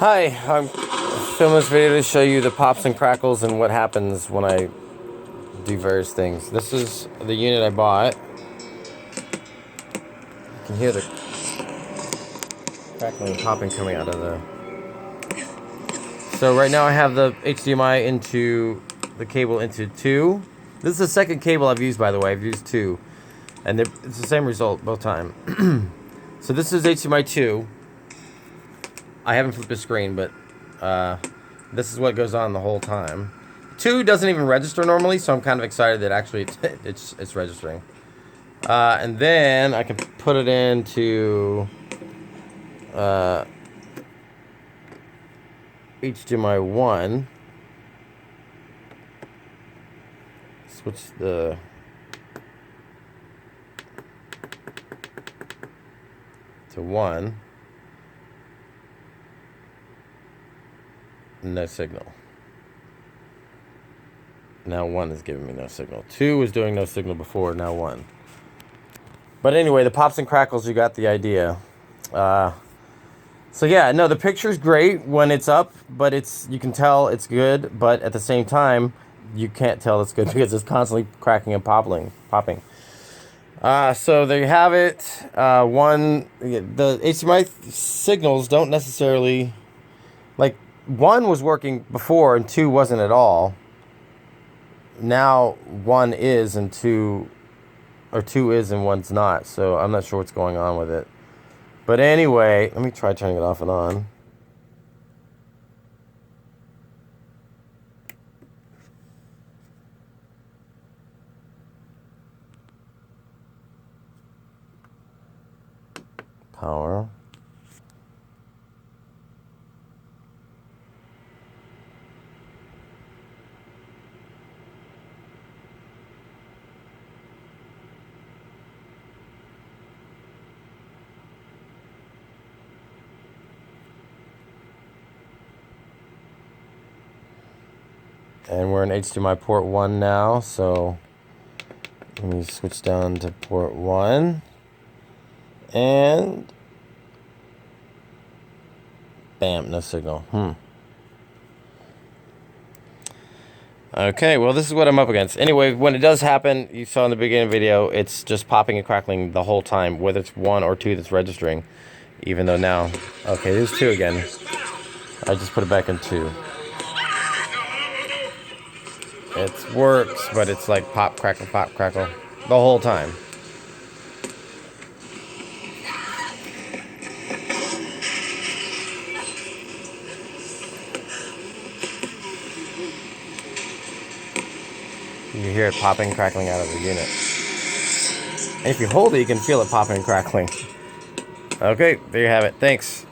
Hi, I'm filming this video to show you the pops and crackles and what happens when I do various things. This is the unit I bought. You can hear the crackling and popping coming out of the... So right now I have the HDMI into the cable into 2. This is the second cable I've used, by the way. I've used 2. And it's the same result both times. So this is HDMI 2. I haven't flipped the screen, but this is what goes on the whole time. 2 doesn't even register normally, so I'm kind of excited that actually it's registering. And then I can put it into HDMI 1. Switch the to 1. No signal. Now 1 is giving me no signal. 2 was doing no signal before, now 1. But anyway, the pops and crackles, you got the idea. So yeah, no, the picture's great when it's up, but you can tell it's good, but at the same time, you can't tell it's good because it's constantly cracking and popping. So there you have it. The HDMI signals don't necessarily, like, 1 was working before and 2 wasn't at all. Now 1 is and 2 is and 1's not. So I'm not sure what's going on with it. But anyway, let me try turning it off and on. Power. And we're in HDMI port 1 now, so let me switch down to port 1. And bam, no signal. Okay, well, this is what I'm up against. Anyway, when it does happen, you saw in the beginning of the video, it's just popping and crackling the whole time, whether it's 1 or 2 that's registering. Even though now, okay, there's 2 again. I just put it back in 2. It works, but it's like pop, crackle, the whole time. You hear it popping, crackling out of the unit. And if you hold it, you can feel it popping and crackling. Okay, there you have it. Thanks.